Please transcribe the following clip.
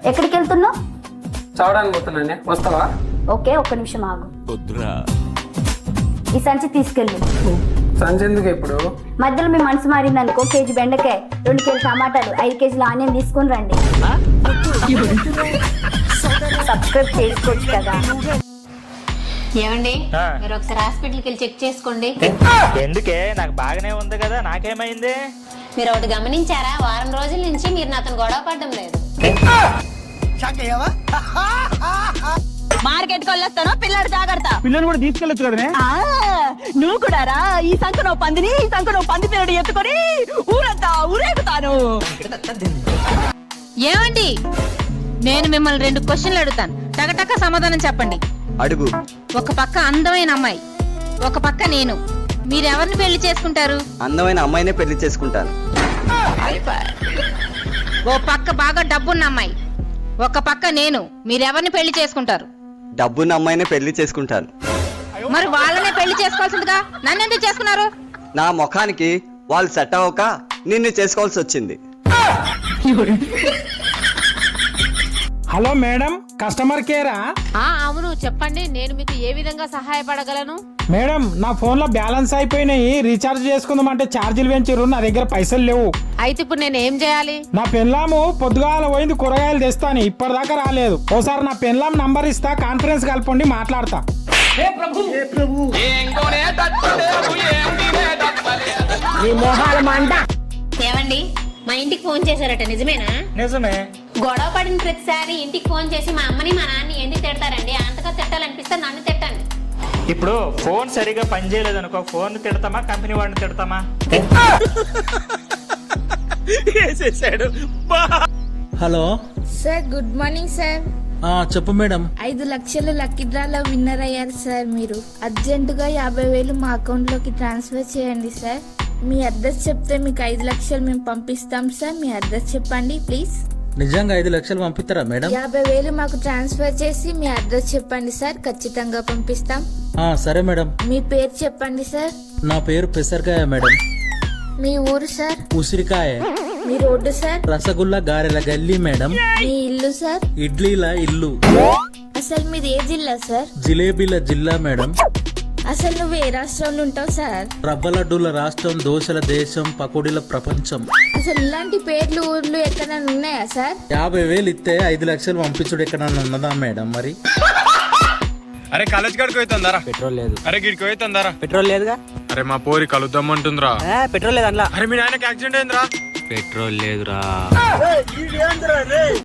ఎక్కడికి వెళ్తున్నావు? చదవడానికి పోతున్నానే, వస్తావా? ఓకే, ఒక్క నిమిషం ఆగు. ఈ సంచి తీసుకెళ్ళు. సంచి ఎందుకు ఇప్పుడు? మధ్యలో మీ మనసు మారింది అనుకో, కేజీ బెండకాయ, 2 కేజీ టమాటాలు, 5 కేజీల ఆనియన్ తీసుకుని రండి. సబ్స్క్రైబ్ చేసుకోవచ్చు కదా. ఏమండి, మీరు ఒకసారి హాస్పిటల్కి వెళ్ళి చెక్ చేసుకోండి. ఎందుకే? నాకు బాగానే ఉంది కదా, నాకేమైంది? మీరు ఒకటి గమనించారా, వారం రోజుల నుంచి మీరు నాతో గొడవ పడడం లేదు. మార్కెట్ కి వెళ్ళొస్తాను, పిల్లడు జాగ్రత్త. పిల్లలు కూడా తీసుకెళ్ళొచ్చు కదనే. నువ్వు కూడా రా. ఈ సంఖ పందిని, ఈ సంఖ పంది పిల్లడు ఎత్తుకొని ఊరంతా ఊరేగుతాను. ఏమండి, నేను మిమ్మల్ని 2 క్వశ్చన్లు అడుగుతాను, టకటక సమాధానం చెప్పండి. అడుగు. ఒక పక్క అందమైన అమ్మాయి, ఒక పక్క నేను, మీరెవరిని పెళ్లి చేసుకుంటారు? అందమైన అమ్మాయినే పెళ్లి చేసుకుంటాను. ఓ పక్క బాగా డబ్బున్న అమ్మాయి, ఒక పక్క నేను, మీరెవరిని పెళ్లి చేసుకుంటారు? డబ్బున్న అమ్మాయినే పెళ్లి చేసుకుంటాను. మరి వాళ్ళనే పెళ్లి చేసుకోవాల్సిందిగా నన్ను ఎందుకు చేసుకున్నారు? నా ముఖానికి వాళ్ళు సెట్ అవ్వక నిన్ను చేసుకోవాల్సి వచ్చింది. హలో మేడం, కస్టమర్ కేరా? అవును, చెప్పండి, నేను మీకు ఏ విధంగా సహాయపడగలను? మేడం, నా ఫోన్ లో బ్యాలెన్స్ అయిపోయినాయి, రీఛార్జ్ చేసుకుందామంటే ఛార్జీలు పెంచారు, నా దగ్గర పైసలు లేవు. అయితే ఇప్పుడు నేను ఏం చేయాలి? నా పెన్లాము పొద్దుగాల పోయింది, కూరగాయలు తెస్తాను, ఇప్పటిదాకా రాలేదు. ఓసారి నా పెన్లాం నంబర్ ఇస్తా, కాన్ఫరెన్స్ కలపండి, మాట్లాడతా. ఏమండి, మా ఇంటికి ఫోన్ చేశారట, నిజమేనా? నిజమే. గొడవ పడిన ప్రతిసారి ఇంటికి ఫోన్ చేసి మా అమ్మని మా నాన్నని ఎందుకు తిడతారండి? అంతగా తిట్టాలనిపిస్తే నన్ను తిట్టండి. ఇప్పుడు ఫోన్ సరిగా పనిచేయలేదు అనుకో, ఫోన్ తిడతామా, కంపెనీ వాడిని తిడతామా? Hello sir, good morning sir. చెప్పు మేడం. 5 లక్షలు లక్కీ డ్రాలో విన్నర్ అయ్యారు సార్. మీరు అర్జెంటుగా 50,000 మా అకౌంట్ లోకి ట్రాన్స్ఫర్ చేయండి సార్. మీ అడ్రస్ చెప్తే మీకు 5 లక్షలు మేము పంపిస్తాం సార్. మీ అడ్రస్ చెప్పండి ప్లీజ్. నిజంగా 5 లక్షలు పంపిస్తారా మేడం? 50,000 మాకు ట్రాన్స్ఫర్ చేసి మీ అడ్రస్ చెప్పండి సార్, ఖచ్చితంగా పంపిస్తాం. సరే మేడం. మీ పేరు చెప్పండి సార్. నా పేరు పెసరకాయ మేడం. మీ ఊరు సార్? ఉసిరికాయ. మీ రోడ్డు సార్? రసగుల్లా గారెల గల్లీ మేడం. మీ ఇల్లు సార్? ఇడ్లీల ఇల్లు. అసలు మీది ఏ జిల్లా సార్? జిలేబీల జిల్లా మేడం. అసలు నువ్వు ఏ రాష్ట్రంలో ఉంటావు సార్? రవ్వ లడ్డూల రాష్ట్రం, దోశల దేశం, పకోడీల ప్రపంచం. అసలు ఇలాంటి పేర్లు ఊర్లు ఎక్కడైనా ఉన్నాయా సార్? 50,000 ఇస్తే 5 లక్షలు పంపించుడు ఎక్కడన్నా ఉన్నదా మేడం? మరి అరే కాలేజ్ కాడికి పోతుందారా? పెట్రోల్ లేదు. అరే గిడికి పోతుందారా? పెట్రోల్ లేదుగా. అరే మా పోరి కలుద్దామంటుందిరా. పెట్రోల్ లేదు అందులో. అరే మీ నాయనకి యాక్సిడెంట్ అయిందిరా? పెట్రోల్ లేదురా.